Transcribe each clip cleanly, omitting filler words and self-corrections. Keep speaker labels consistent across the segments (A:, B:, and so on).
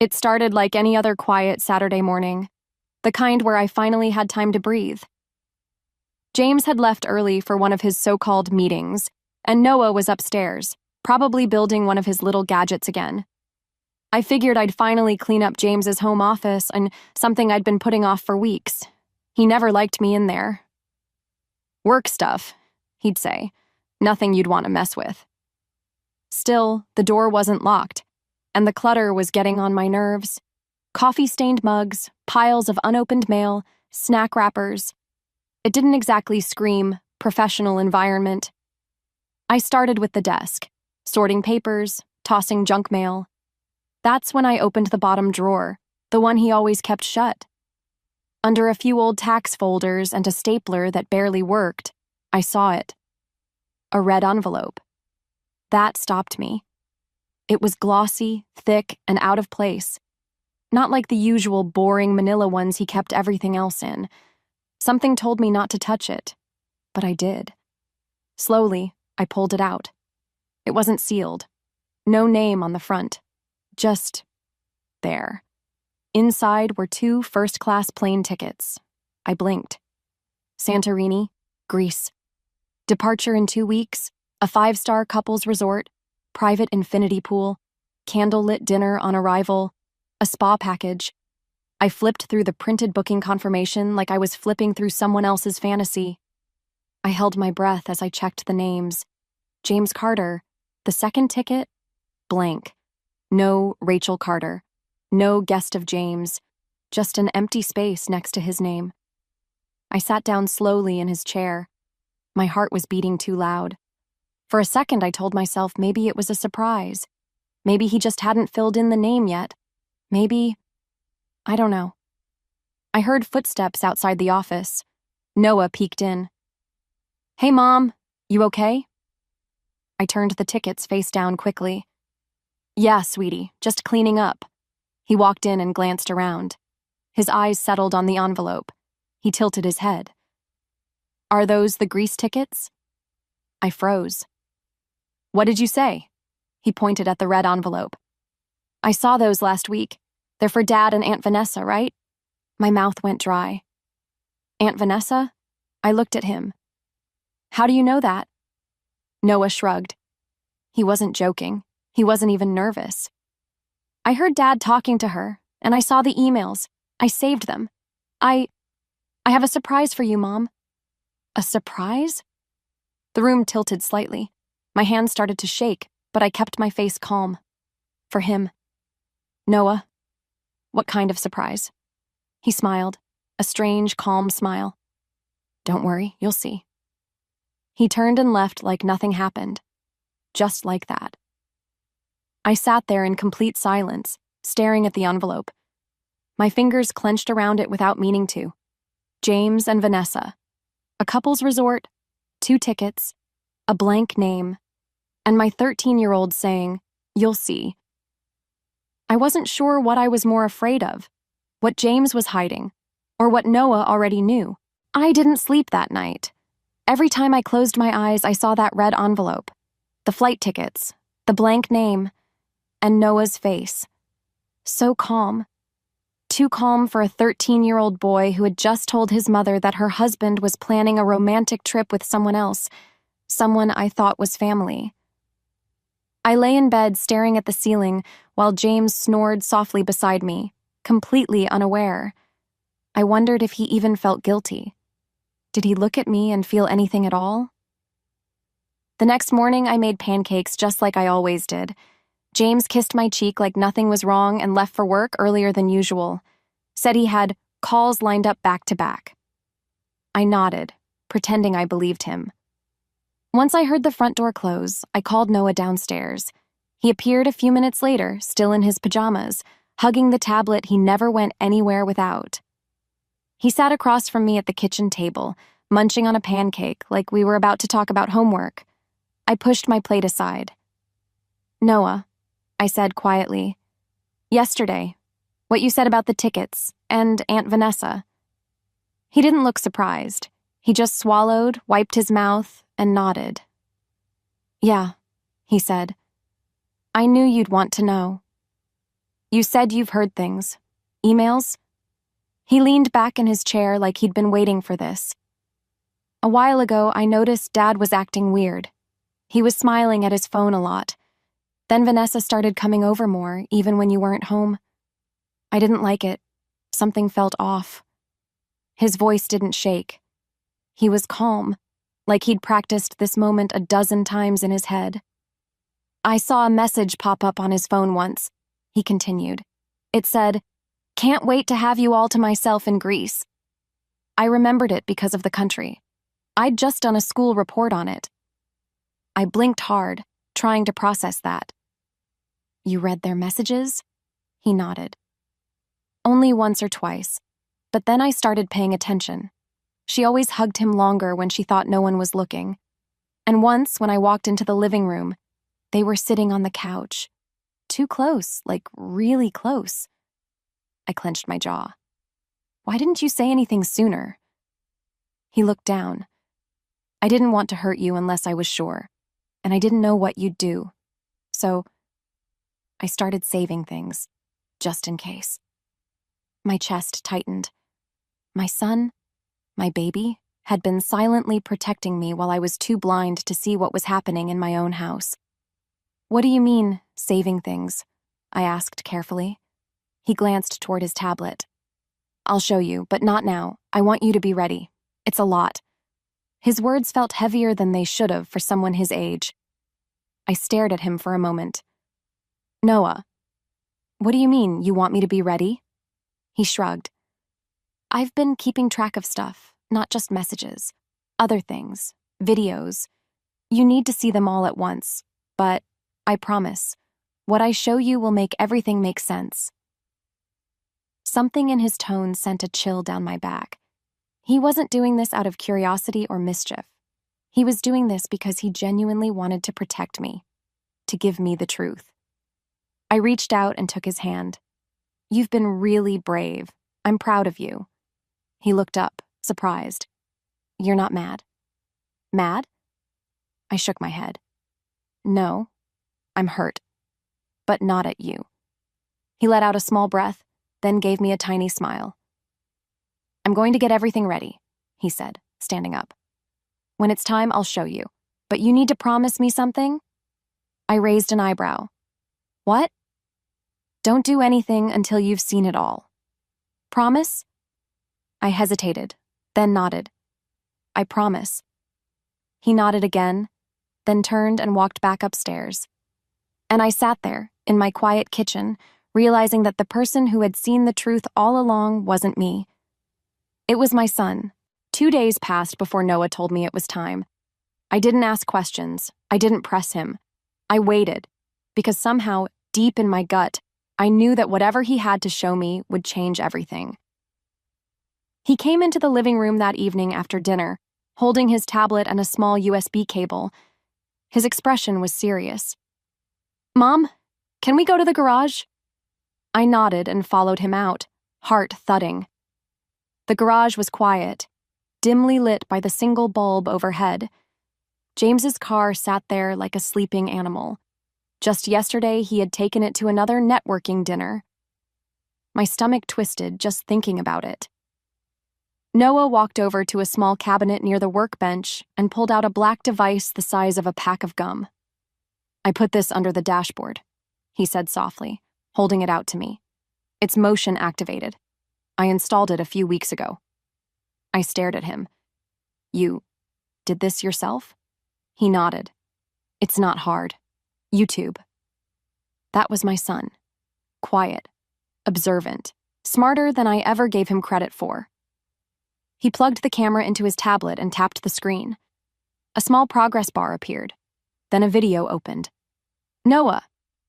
A: It started like any other quiet Saturday morning, the kind where I finally had time to breathe. James had left early for one of his so-called meetings, and Noah was upstairs, probably building one of his little gadgets again. I figured I'd finally clean up James's home office, and something I'd been putting off for weeks. He never liked me in there. "Work stuff," he'd say. "Nothing you'd want to mess with." Still, the door wasn't locked, and the clutter was getting on my nerves. Coffee-stained mugs, piles of unopened mail, snack wrappers. It didn't exactly scream professional environment. I started with the desk, sorting papers, tossing junk mail. That's when I opened the bottom drawer, the one he always kept shut. Under a few old tax folders and a stapler that barely worked, I saw it. A red envelope. That stopped me. It was glossy, thick, and out of place. Not like the usual boring manila ones he kept everything else in. Something told me not to touch it, but I did. Slowly, I pulled it out. It wasn't sealed. No name on the front. Just there. Inside were 2 first-class plane tickets. I blinked. Santorini, Greece. Departure in 2 weeks, a 5-star couples resort, private infinity pool, candlelit dinner on arrival, a spa package. I flipped through the printed booking confirmation like I was flipping through someone else's fantasy. I held my breath as I checked the names. James Carter. The second ticket? Blank. No Rachel Carter. No guest of James. Just an empty space next to his name. I sat down slowly in his chair. My heart was beating too loud. For a second, I told myself maybe it was a surprise. Maybe he just hadn't filled in the name yet. Maybe... I don't know. I heard footsteps outside the office. Noah peeked in. "Hey, Mom, you okay?" I turned the tickets face down quickly. "Yeah, sweetie, just cleaning up." He walked in and glanced around. His eyes settled on the envelope. He tilted his head. "Are those the Greece tickets?" I froze. "What did you say?" He pointed at the red envelope. "I saw those last week. They're for Dad and Aunt Vanessa, right?" My mouth went dry. "Aunt Vanessa?" I looked at him. "How do you know that?" Noah shrugged. He wasn't joking. He wasn't even nervous. "I heard Dad talking to her, and I saw the emails. I saved them. I have a surprise for you, Mom." "A surprise?" The room tilted slightly. My hands started to shake, but I kept my face calm. For him. "Noah, what kind of surprise?" He smiled, a strange, calm smile. "Don't worry, you'll see." He turned and left like nothing happened. Just like that. I sat there in complete silence, staring at the envelope. My fingers clenched around it without meaning to. James and Vanessa. A couple's resort, 2 tickets, a blank name, and my 13-year-old saying, "You'll see." I wasn't sure what I was more afraid of, what James was hiding, or what Noah already knew. I didn't sleep that night. Every time I closed my eyes, I saw that red envelope, the flight tickets, the blank name, and Noah's face. So calm. Too calm for a 13-year-old boy who had just told his mother that her husband was planning a romantic trip with someone else, someone I thought was family. I lay in bed staring at the ceiling while James snored softly beside me, completely unaware. I wondered if he even felt guilty. Did he look at me and feel anything at all? The next morning, I made pancakes just like I always did. James kissed my cheek like nothing was wrong and left for work earlier than usual. Said he had calls lined up back to back. I nodded, pretending I believed him. Once I heard the front door close, I called Noah downstairs. He appeared a few minutes later, still in his pajamas, hugging the tablet he never went anywhere without. He sat across from me at the kitchen table, munching on a pancake like we were about to talk about homework. I pushed my plate aside. "Noah," I said quietly, "yesterday, what you said about the tickets and Aunt Vanessa." He didn't look surprised. He just swallowed, wiped his mouth, and nodded. "Yeah," he said. "I knew you'd want to know." You said you've heard things. Emails? He leaned back in his chair like he'd been waiting for this. A while ago, I noticed Dad was acting weird. He was smiling at his phone a lot. Then Vanessa started coming over more, even when you weren't home. I didn't like it. Something felt off. His voice didn't shake. He was calm, like he'd practiced this moment a dozen times in his head. I saw a message pop up on his phone once, he continued. It said, "Can't wait to have you all to myself in Greece." I remembered it because of the country. I'd just done a school report on it. I blinked hard, trying to process that. You read their messages? He nodded. Only once or twice, but then I started paying attention. She always hugged him longer when she thought no one was looking. And once, when I walked into the living room, they were sitting on the couch. Too close, like really close. I clenched my jaw. Why didn't you say anything sooner? He looked down. I didn't want to hurt you unless I was sure, and I didn't know what you'd do. So I started saving things, just in case. My chest tightened. My son, my baby, had been silently protecting me while I was too blind to see what was happening in my own house. What do you mean, saving things? I asked carefully. He glanced toward his tablet. I'll show you, but not now. I want you to be ready. It's a lot. His words felt heavier than they should have for someone his age. I stared at him for a moment. Noah, what do you mean, you want me to be ready? He shrugged. I've been keeping track of stuff, not just messages. Other things, videos. You need to see them all at once, but I promise, what I show you will make everything make sense. Something in his tone sent a chill down my back. He wasn't doing this out of curiosity or mischief. He was doing this because he genuinely wanted to protect me, to give me the truth. I reached out and took his hand. You've been really brave. I'm proud of you. He looked up, surprised. You're not mad? Mad? I shook my head. No, I'm hurt. But not at you. He let out a small breath, then gave me a tiny smile. I'm going to get everything ready, he said, standing up. When it's time, I'll show you. But you need to promise me something? I raised an eyebrow. What? Don't do anything until you've seen it all. Promise? I hesitated, then nodded. I promise. He nodded again, then turned and walked back upstairs. And I sat there, in my quiet kitchen, realizing that the person who had seen the truth all along wasn't me. It was my son. 2 days passed before Noah told me it was time. I didn't ask questions. I didn't press him. I waited, because somehow, deep in my gut, I knew that whatever he had to show me would change everything. He came into the living room that evening after dinner, holding his tablet and a small USB cable. His expression was serious. Mom, can we go to the garage? I nodded and followed him out, heart thudding. The garage was quiet, dimly lit by the single bulb overhead. James's car sat there like a sleeping animal. Just yesterday, he had taken it to another networking dinner. My stomach twisted just thinking about it. Noah walked over to a small cabinet near the workbench and pulled out a black device the size of a pack of gum. I put this under the dashboard, he said softly, holding it out to me. It's motion activated. I installed it a few weeks ago. I stared at him. You did this yourself? He nodded. It's not hard. YouTube. That was my son. Quiet, observant, smarter than I ever gave him credit for. He plugged the camera into his tablet and tapped the screen. A small progress bar appeared. Then a video opened. Noah,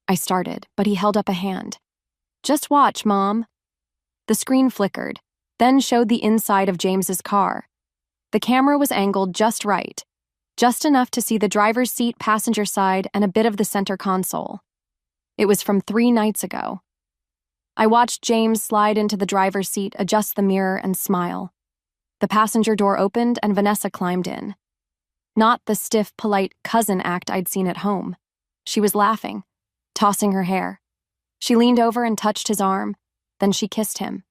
A: I started, but he held up a hand. Just watch, Mom. The screen flickered, then showed the inside of James's car. The camera was angled just right, just enough to see the driver's seat, passenger side, and a bit of the center console. It was from 3 nights ago. I watched James slide into the driver's seat, adjust the mirror, and smile. The passenger door opened and Vanessa climbed in. Not the stiff, polite cousin act I'd seen at home. She was laughing, tossing her hair. She leaned over and touched his arm, then she kissed him.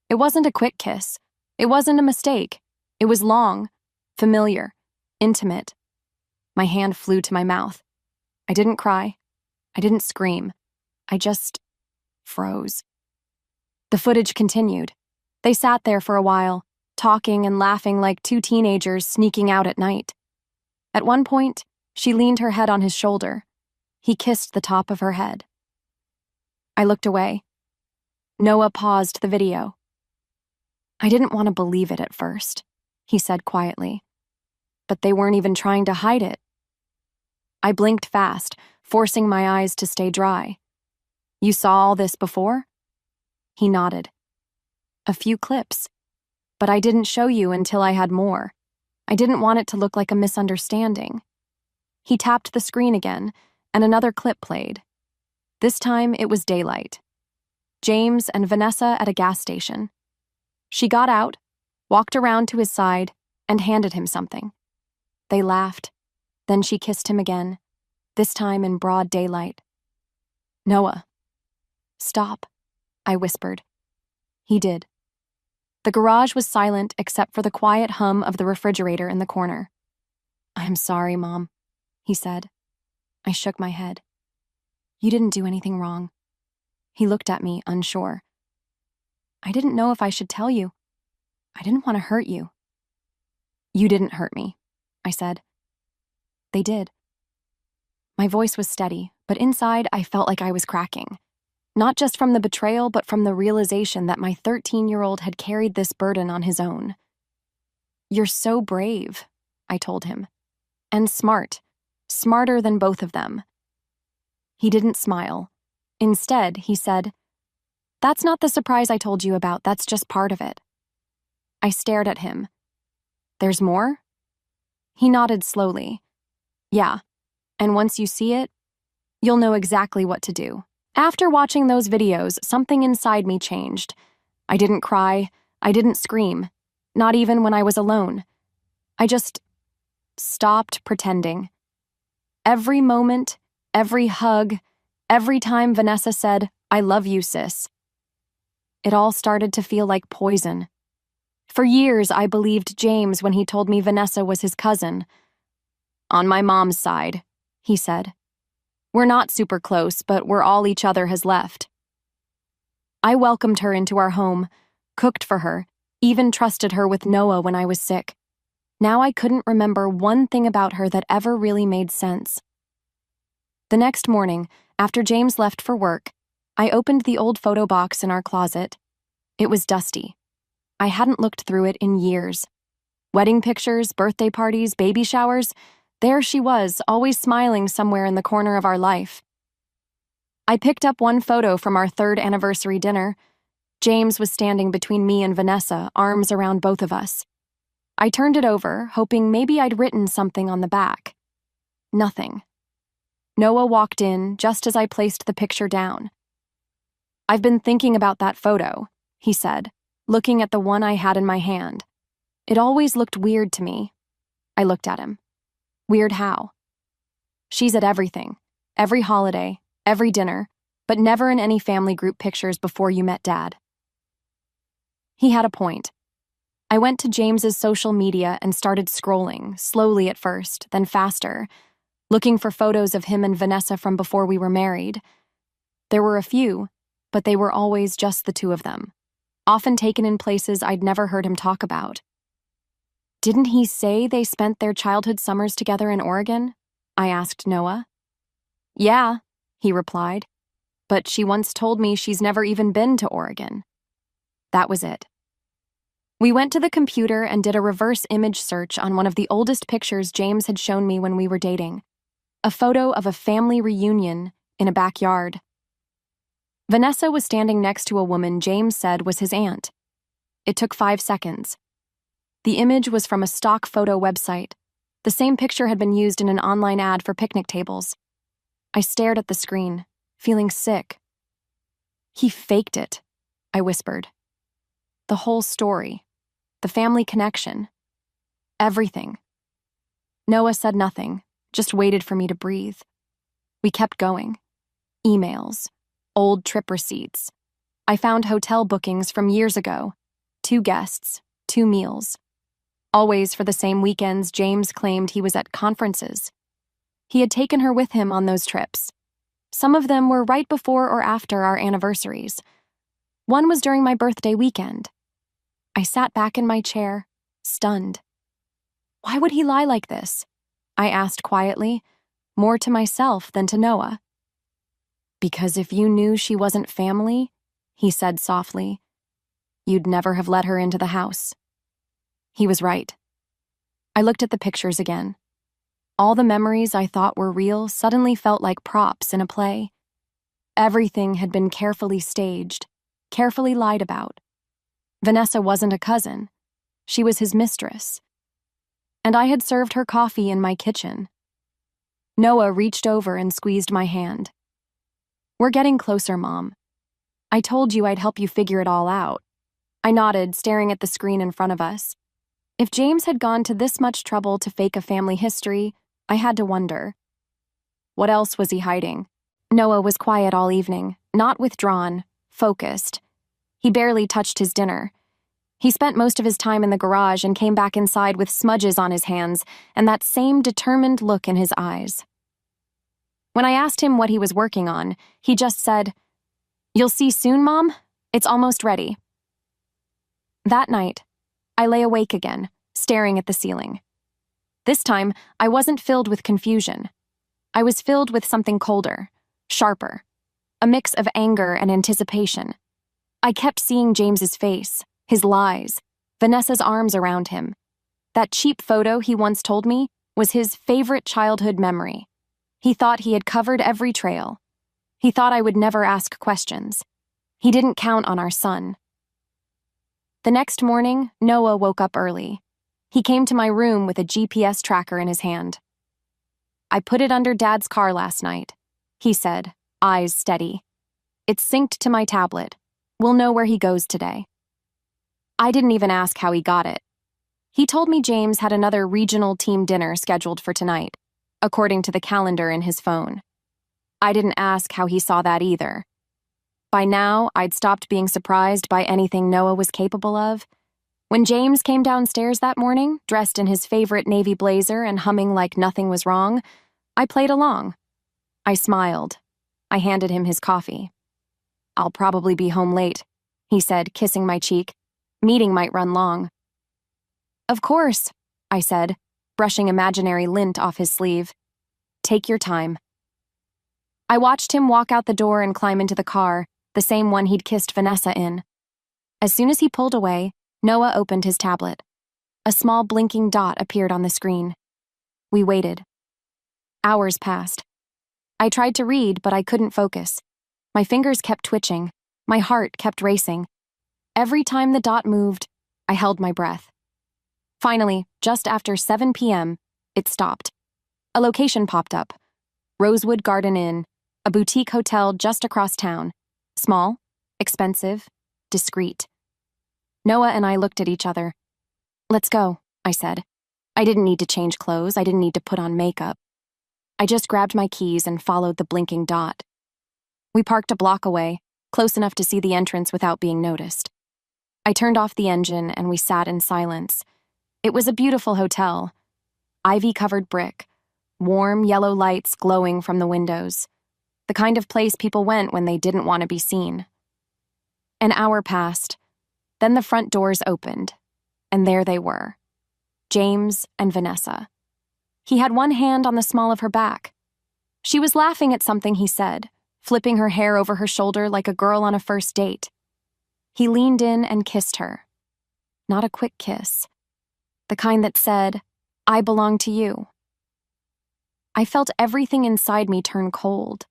A: It wasn't a quick kiss. It wasn't a mistake. It was long, familiar, intimate. My hand flew to my mouth. I didn't cry. I didn't scream. I just froze. The footage continued. They sat there for a while, talking and laughing like two teenagers sneaking out at night. At one point, she leaned her head on his shoulder. He kissed the top of her head. I looked away. Noah paused the video. I didn't want to believe it at first, he said quietly. But they weren't even trying to hide it. I blinked fast, forcing my eyes to stay dry. You saw all this before? He nodded. A few clips. But I didn't show you until I had more. I didn't want it to look like a misunderstanding. He tapped the screen again, and another clip played. This time it was daylight. James and Vanessa at a gas station. She got out, walked around to his side, and handed him something. They laughed. Then she kissed him again, this time in broad daylight. Noah. Stop, I whispered. He did. The garage was silent except for the quiet hum of the refrigerator in the corner. I'm sorry, Mom, he said. I shook my head. You didn't do anything wrong. He looked at me, unsure. I didn't know if I should tell you. I didn't want to hurt you. You didn't hurt me, I said. They did. My voice was steady, but inside I felt like I was cracking. Not just from the betrayal, but from the realization that my 13-year-old had carried this burden on his own. You're so brave, I told him. And smart. Smarter than both of them. He didn't smile. Instead, he said, That's not the surprise I told you about, that's just part of it. I stared at him. There's more? He nodded slowly. Yeah, and once you see it, you'll know exactly what to do. After watching those videos, something inside me changed. I didn't cry, I didn't scream, not even when I was alone. I just stopped pretending. Every moment, every hug, every time Vanessa said, I love you, sis. It all started to feel like poison. For years, I believed James when he told me Vanessa was his cousin. On my mom's side, he said. We're not super close, but we're all each other has left. I welcomed her into our home, cooked for her, even trusted her with Noah when I was sick. Now I couldn't remember one thing about her that ever really made sense. The next morning, after James left for work, I opened the old photo box in our closet. It was dusty. I hadn't looked through it in years. Wedding pictures, birthday parties, baby showers, there she was, always smiling somewhere in the corner of our life. I picked up one photo from our 3rd anniversary dinner. James was standing between me and Vanessa, arms around both of us. I turned it over, hoping maybe I'd written something on the back. Nothing. Noah walked in just as I placed the picture down. I've been thinking about that photo, he said, looking at the one I had in my hand. It always looked weird to me. I looked at him. Weird how? She's at everything, every holiday, every dinner, but never in any family group pictures before you met Dad. He had a point. I went to James's social media and started scrolling, slowly at first, then faster, looking for photos of him and Vanessa from before we were married. There were a few, but they were always just the two of them, often taken in places I'd never heard him talk about. Didn't he say they spent their childhood summers together in Oregon? I asked Noah. Yeah, he replied, but she once told me she's never even been to Oregon. That was it. We went to the computer and did a reverse image search on one of the oldest pictures James had shown me when we were dating, a photo of a family reunion in a backyard. Vanessa was standing next to a woman James said was his aunt. It took 5 seconds. The image was from a stock photo website. The same picture had been used in an online ad for picnic tables. I stared at the screen, feeling sick. He faked it, I whispered. The whole story, the family connection, everything. Noah said nothing, just waited for me to breathe. We kept going. Emails, old trip receipts. I found hotel bookings from years ago. 2 guests, 2 meals. Always for the same weekends James claimed he was at conferences. He had taken her with him on those trips. Some of them were right before or after our anniversaries. One was during my birthday weekend. I sat back in my chair, stunned. Why would he lie like this? I asked quietly, more to myself than to Noah. Because if you knew she wasn't family, he said softly, you'd never have let her into the house. He was right. I looked at the pictures again. All the memories I thought were real suddenly felt like props in a play. Everything had been carefully staged, carefully lied about. Vanessa wasn't a cousin. She was his mistress. And I had served her coffee in my kitchen. Noah reached over and squeezed my hand. We're getting closer, Mom. I told you I'd help you figure it all out. I nodded, staring at the screen in front of us. If James had gone to this much trouble to fake a family history, I had to wonder. What else was he hiding? Noah was quiet all evening, not withdrawn, focused. He barely touched his dinner. He spent most of his time in the garage and came back inside with smudges on his hands and that same determined look in his eyes. When I asked him what he was working on, he just said, "You'll see soon, Mom. It's almost ready." That night, I lay awake again, staring at the ceiling. This time, I wasn't filled with confusion. I was filled with something colder, sharper, a mix of anger and anticipation. I kept seeing James's face, his lies, Vanessa's arms around him. That cheap photo he once told me was his favorite childhood memory. He thought he had covered every trail. He thought I would never ask questions. He didn't count on our son. The next morning, Noah woke up early. He came to my room with a GPS tracker in his hand. "I put it under Dad's car last night," he said, eyes steady. "It's synced to my tablet. We'll know where he goes today." I didn't even ask how he got it. He told me James had another regional team dinner scheduled for tonight, according to the calendar in his phone. I didn't ask how he saw that either. By now, I'd stopped being surprised by anything Noah was capable of. When James came downstairs that morning, dressed in his favorite navy blazer and humming like nothing was wrong, I played along. I smiled. I handed him his coffee. "I'll probably be home late," he said, kissing my cheek. "Meeting might run long." "Of course," I said, brushing imaginary lint off his sleeve. "Take your time." I watched him walk out the door and climb into the car, the same one he'd kissed Vanessa in. As soon as he pulled away, Noah opened his tablet. A small blinking dot appeared on the screen. We waited. Hours passed. I tried to read, but I couldn't focus. My fingers kept twitching. My heart kept racing. Every time the dot moved, I held my breath. Finally, just after 7 p.m., it stopped. A location popped up. Rosewood Garden Inn, a boutique hotel just across town. Small, expensive, discreet. Noah and I looked at each other. "Let's go," I said. I didn't need to change clothes. I didn't need to put on makeup. I just grabbed my keys and followed the blinking dot. We parked a block away, close enough to see the entrance without being noticed. I turned off the engine and we sat in silence. It was a beautiful hotel. Ivy-covered brick, warm yellow lights glowing from the windows. The kind of place people went when they didn't want to be seen. An hour passed. Then the front doors opened, and there they were, James and Vanessa. He had one hand on the small of her back. She was laughing at something he said, flipping her hair over her shoulder like a girl on a first date. He leaned in and kissed her. Not a quick kiss. The kind that said, "I belong to you." I felt everything inside me turn cold.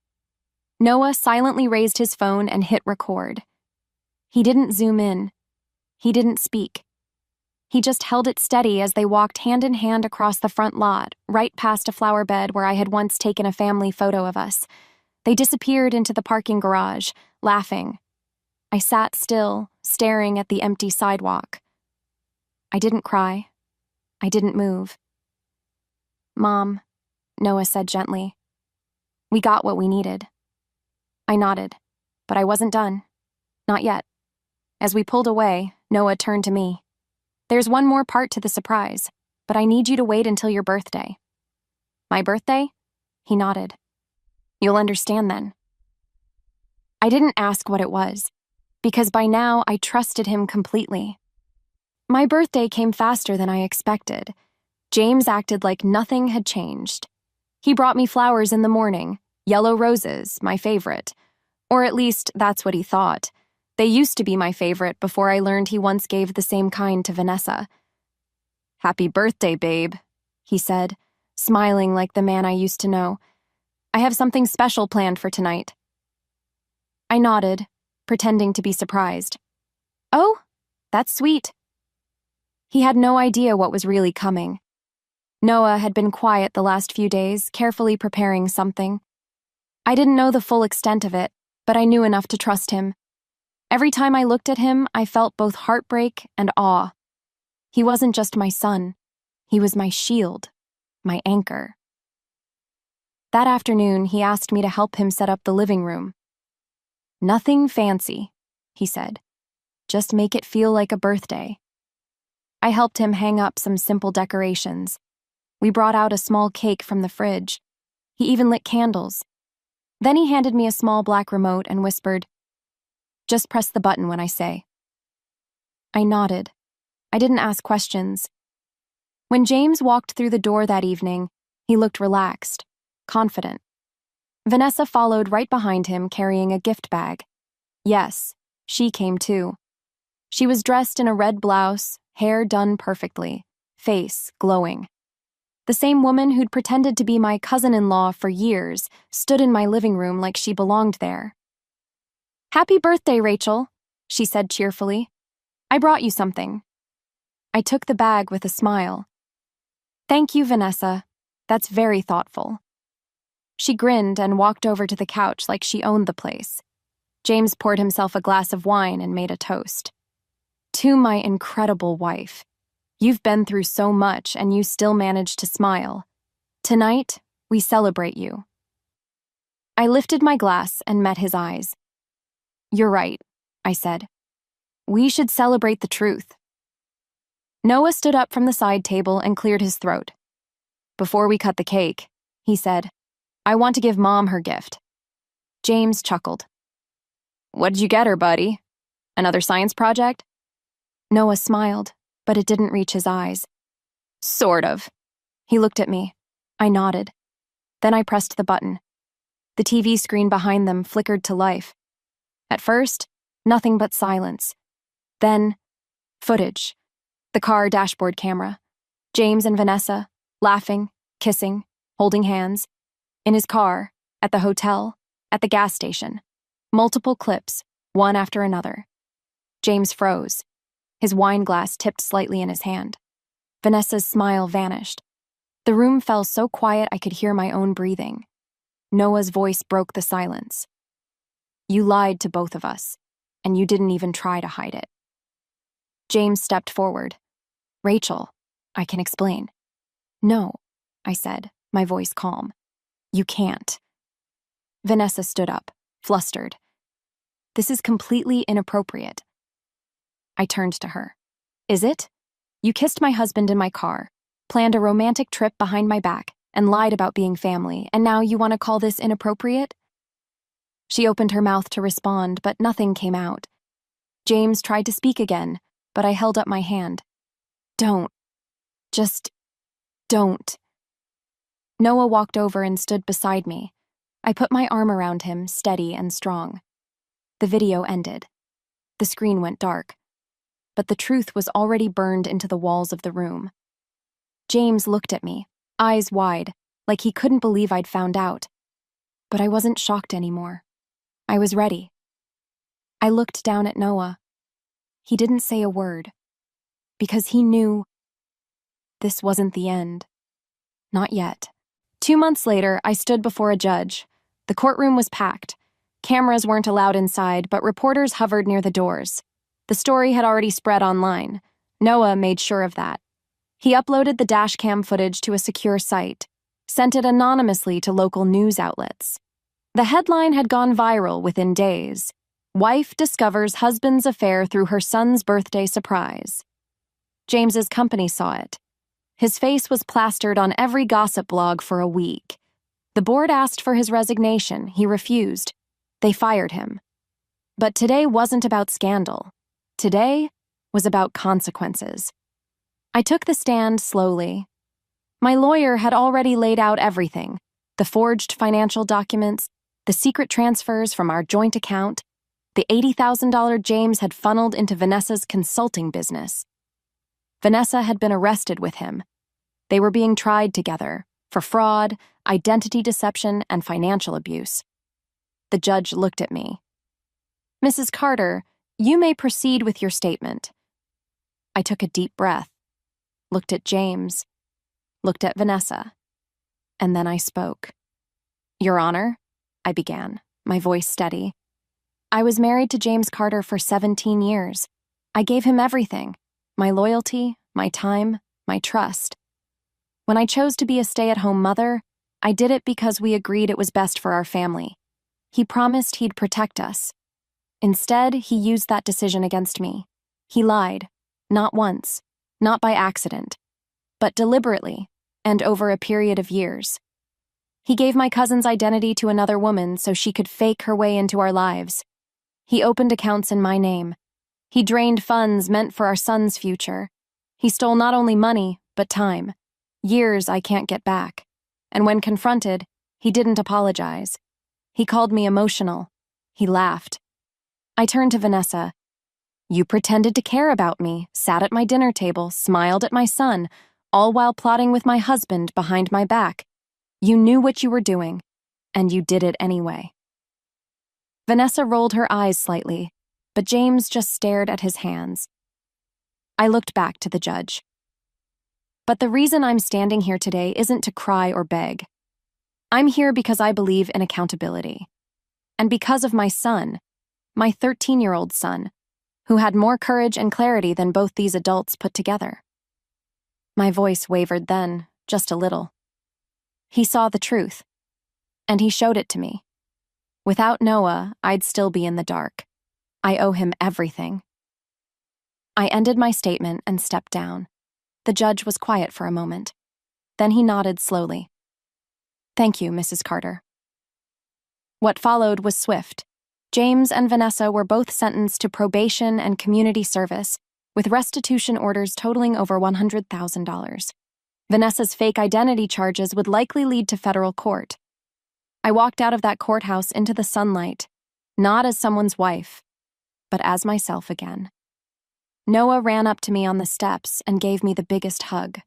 A: Noah silently raised his phone and hit record. He didn't zoom in. He didn't speak. He just held it steady as they walked hand in hand across the front lot, right past a flower bed where I had once taken a family photo of us. They disappeared into the parking garage, laughing. I sat still, staring at the empty sidewalk. I didn't cry. I didn't move. "Mom," Noah said gently. "We got what we needed." I nodded. But I wasn't done. Not yet. As we pulled away, Noah turned to me. There's one more part to the surprise, but I need you to wait until your birthday. My birthday? He nodded. You'll understand then. I didn't ask what it was, because by now I trusted him completely. My birthday came faster than I expected. James acted like nothing had changed. He brought me flowers in the morning, yellow roses, my favorite. Or at least that's what he thought. They used to be my favorite before I learned he once gave the same kind to Vanessa. Happy birthday, babe, he said, smiling like the man I used to know. I have something special planned for tonight. I nodded, pretending to be surprised. Oh, that's sweet. He had no idea what was really coming. Noah had been quiet the last few days, carefully preparing something. I didn't know the full extent of it, but I knew enough to trust him. Every time I looked at him, I felt both heartbreak and awe. He wasn't just my son. He was my shield, my anchor. That afternoon, he asked me to help him set up the living room. Nothing fancy, he said. Just make it feel like a birthday. I helped him hang up some simple decorations. We brought out a small cake from the fridge. He even lit candles. Then he handed me a small black remote and whispered, "Just press the button when I say." I nodded. I didn't ask questions. When James walked through the door that evening, he looked relaxed, confident. Vanessa followed right behind him, carrying a gift bag. Yes, she came too. She was dressed in a red blouse, hair done perfectly, face glowing. The same woman who'd pretended to be my cousin-in-law for years stood in my living room like she belonged there. "Happy birthday, Rachel," she said cheerfully. "I brought you something." I took the bag with a smile. "Thank you, Vanessa. That's very thoughtful." She grinned and walked over to the couch like she owned the place. James poured himself a glass of wine and made a toast. "To my incredible wife. You've been through so much and you still managed to smile. Tonight, we celebrate you." I lifted my glass and met his eyes. "You're right," I said. "We should celebrate the truth." Noah stood up from the side table and cleared his throat. "Before we cut the cake," he said, "I want to give Mom her gift." James chuckled. "What did you get her, buddy? Another science project?" Noah smiled, but it didn't reach his eyes. "Sort of." He looked at me. I nodded. Then I pressed the button. The TV screen behind them flickered to life. At first, nothing but silence. Then, footage. The car dashboard camera. James and Vanessa, laughing, kissing, holding hands. In his car, at the hotel, at the gas station. Multiple clips, one after another. James froze. His wine glass tipped slightly in his hand. Vanessa's smile vanished. The room fell so quiet I could hear my own breathing. Noah's voice broke the silence. "You lied to both of us, and you didn't even try to hide it." James stepped forward. "Rachel, I can explain." "No," I said, my voice calm. "You can't." Vanessa stood up, flustered. "This is completely inappropriate." I turned to her. "Is it? You kissed my husband in my car, planned a romantic trip behind my back, and lied about being family, and now you want to call this inappropriate?" She opened her mouth to respond, but nothing came out. James tried to speak again, but I held up my hand. "Don't. Just don't." Noah walked over and stood beside me. I put my arm around him, steady and strong. The video ended. The screen went dark. But the truth was already burned into the walls of the room. James looked at me, eyes wide, like he couldn't believe I'd found out. But I wasn't shocked anymore. I was ready. I looked down at Noah. He didn't say a word. Because he knew this wasn't the end. Not yet. 2 months later, I stood before a judge. The courtroom was packed. Cameras weren't allowed inside, but reporters hovered near the doors. The story had already spread online. Noah made sure of that. He uploaded the dashcam footage to a secure site, sent it anonymously to local news outlets. The headline had gone viral within days. Wife discovers husband's affair through her son's birthday surprise. James's company saw it. His face was plastered on every gossip blog for a week. The board asked for his resignation. He refused. They fired him. But today wasn't about scandal. Today was about consequences. I took the stand slowly. My lawyer had already laid out everything: the forged financial documents, the secret transfers from our joint account, the $80,000 James had funneled into Vanessa's consulting business. Vanessa had been arrested with him. They were being tried together for fraud, identity deception, and financial abuse. The judge looked at me. "Mrs. Carter, you may proceed with your statement." I took a deep breath, looked at James, looked at Vanessa, and then I spoke. "Your Honor," I began, my voice steady. "I was married to James Carter for 17 years. I gave him everything: my loyalty, my time, my trust. When I chose to be a stay-at-home mother, I did it because we agreed it was best for our family. He promised he'd protect us. Instead, he used that decision against me. He lied, not once, not by accident, but deliberately, and over a period of years. He gave my cousin's identity to another woman so she could fake her way into our lives. He opened accounts in my name. He drained funds meant for our son's future. He stole not only money, but time. Years I can't get back. And when confronted, he didn't apologize. He called me emotional. He laughed. I turned to Vanessa. "You pretended to care about me, sat at my dinner table, smiled at my son, all while plotting with my husband behind my back. You knew what you were doing, and you did it anyway." Vanessa rolled her eyes slightly, but James just stared at his hands. I looked back to the judge. "But the reason I'm standing here today isn't to cry or beg. I'm here because I believe in accountability. And because of my son, my 13-year-old son, who had more courage and clarity than both these adults put together." My voice wavered then, just a little. He saw the truth, and he showed it to me. Without Noah, I'd still be in the dark. I owe him everything. I ended my statement and stepped down. The judge was quiet for a moment. Then he nodded slowly. "Thank you, Mrs. Carter." What followed was swift. James and Vanessa were both sentenced to probation and community service, with restitution orders totaling over $100,000. Vanessa's fake identity charges would likely lead to federal court. I walked out of that courthouse into the sunlight, not as someone's wife, but as myself again. Noah ran up to me on the steps and gave me the biggest hug.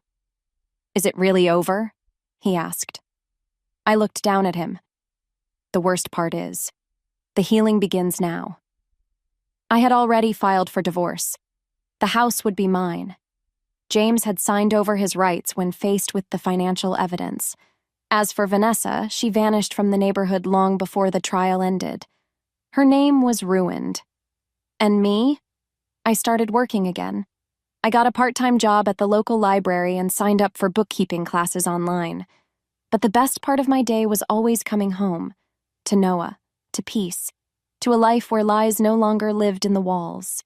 A: "Is it really over?" he asked. I looked down at him. "The worst part is, the healing begins now." I had already filed for divorce. The house would be mine. James had signed over his rights when faced with the financial evidence. As for Vanessa, she vanished from the neighborhood long before the trial ended. Her name was ruined. And me? I started working again. I got a part-time job at the local library and signed up for bookkeeping classes online. But the best part of my day was always coming home, to Noah, to peace, to a life where lies no longer lived in the walls.